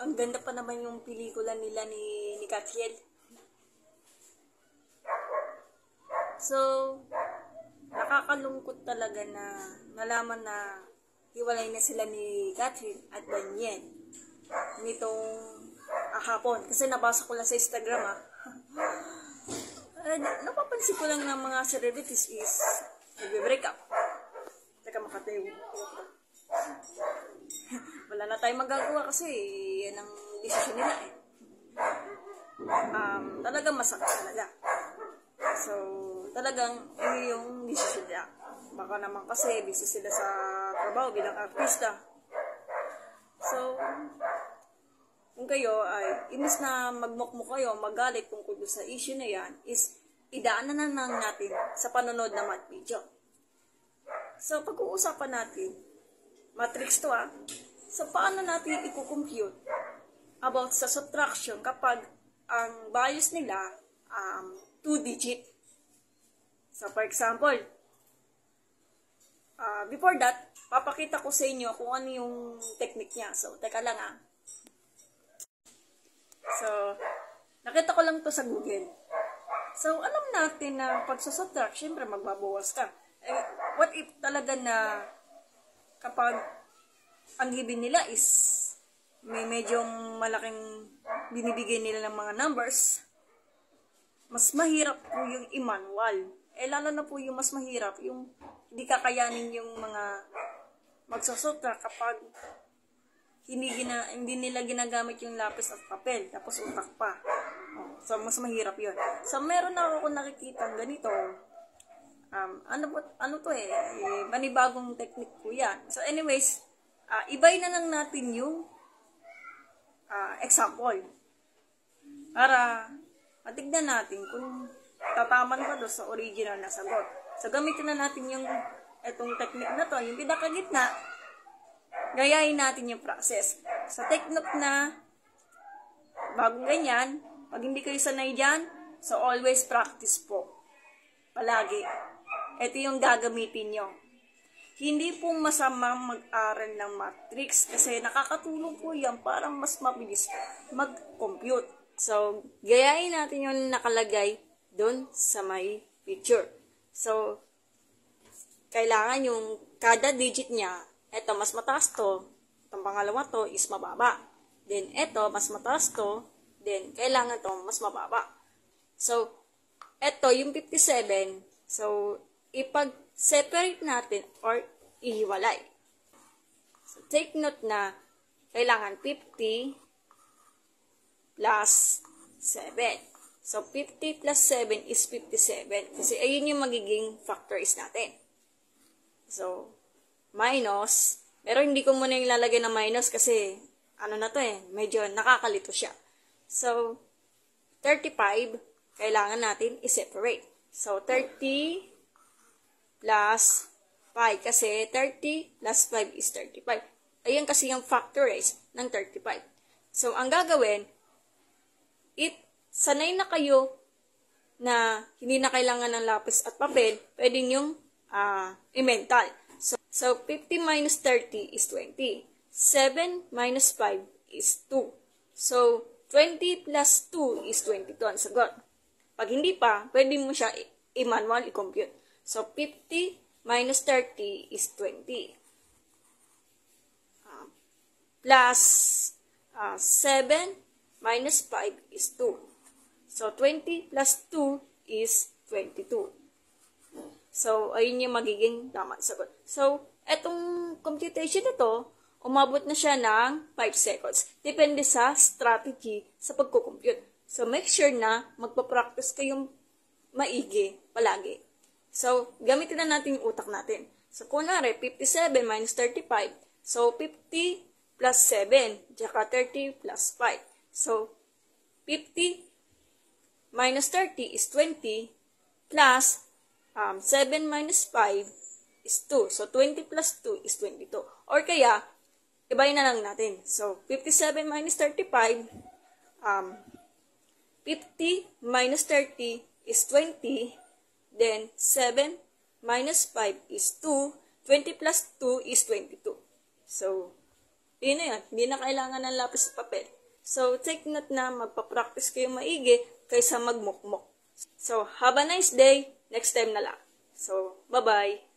Ang ganda pa naman yung pelikula nila ni Cathiel. So, nakakalungkot talaga na nalaman na hiwalay na sila ni Catherine at Daniel nitong hapon. Kasi nabasa ko lang sa Instagram napapansin ko lang ng mga celebrities is nagbe-break up. Teka, makatayo. Wala na tayong magagawa kasi yan ang desisyon nila eh. Talagang masakit talaga. So, talagang yung desisyon nila. Baka naman kasi busy sila sa trabaho bilang artista. So, kung kayo ay imbis na magmukmuk kayo, magalit tungkol sa issue na yan, is idaanan na lang natin sa panonood ng math video. So, pag-uusapan natin, matrix to So, paano natin i-compute about sa subtraction kapag ang values nila 2 digit? So, for example, before that, papakita ko sa inyo kung ano yung technique niya. So, teka lang So, nakita ko lang to sa Google. So, alam natin na pag subtract, syempre magbabawas ka. What if talaga na kapag ang given nila is may medyo malaking binibigay nila ng mga numbers, mas mahirap po yung i-manual. Lalo na po yung mas mahirap, yung hindi kakayanin yung mga magsusubtract kapag hindi nila ginagamit yung lapis at papel, tapos utak pa. So, mas mahirap yun. So, meron na ako nakikita ganito. Ano to manibagong technique po yan. So, anyways, ibay na lang natin yung example. Para matignan natin kung tataman pa doon sa original na sagot. So, gamitin na natin yung itong technique na to, yung pinakagitna, gayahin natin yung process. So, take note na, bagong ganyan, pag hindi kayo sanay dyan, so always practice po. Palagi. Ito yung gagamitin nyo. Hindi po masamang mag-aral ng matrix kasi nakakatulong po yan para mas mabilis mag-compute. So, gayahin natin yung nakalagay doon sa may picture. So, kailangan yung kada digit niya, eto mas mataas to, itong pangalawa to is mababa. Then, eto mas mataas to, then kailangan to mas mababa. So, eto yung 57, so, ipag-separate natin or ihiwalay. So, take note na kailangan 50 plus 7. So, 50 plus 7 is 57. Kasi ayun yung magiging factors natin. So, minus, pero hindi ko muna yung lalagay na minus kasi, medyo nakakalito siya. So, 35, kailangan natin i-separate. So, 30 plus 5, kasi 30 plus 5 is 35. Ayan kasi yung factorize ng 35. So, ang gagawin, sanay na kayo na hindi na kailangan ng lapis at papel, pwede yung i-mental. So, 50 minus 30 is 20. 7 minus 5 is 2. So, 20 plus 2 is 22 ang sagot. Pag hindi pa, pwede mo siya i-manual, i-compute. So, 50 minus 30 is 20. Plus 7 minus 5 is 2. So, 20 plus 2 is 22. So, ayun yung magiging tamang sagot. So, etong computation na to, umabot na siya ng 5 seconds. Depende sa strategy sa pagkukompute. So, make sure na magpa-practice kayong maigi palagi. So, gamitin na natin yung utak natin. So, kunwari, 57 minus 35. So, 50 plus 7. Tsaka 30 plus 5. So, 50 minus 30 is 20 plus 7 minus 5 is 2. So, 20 plus 2 is 22. Or kaya, ibayin na lang natin. So, 57 minus 35, 50 minus 30 is 20. Then, 7 minus 5 is 2. 20 plus 2 is 22. So, Yun na yun. Hindi na kailangan ng lapis at papel. So, take note na magpa-practice kayo maigi kaysa magmukmok. So, have a nice day. Next time na lang. So, bye-bye.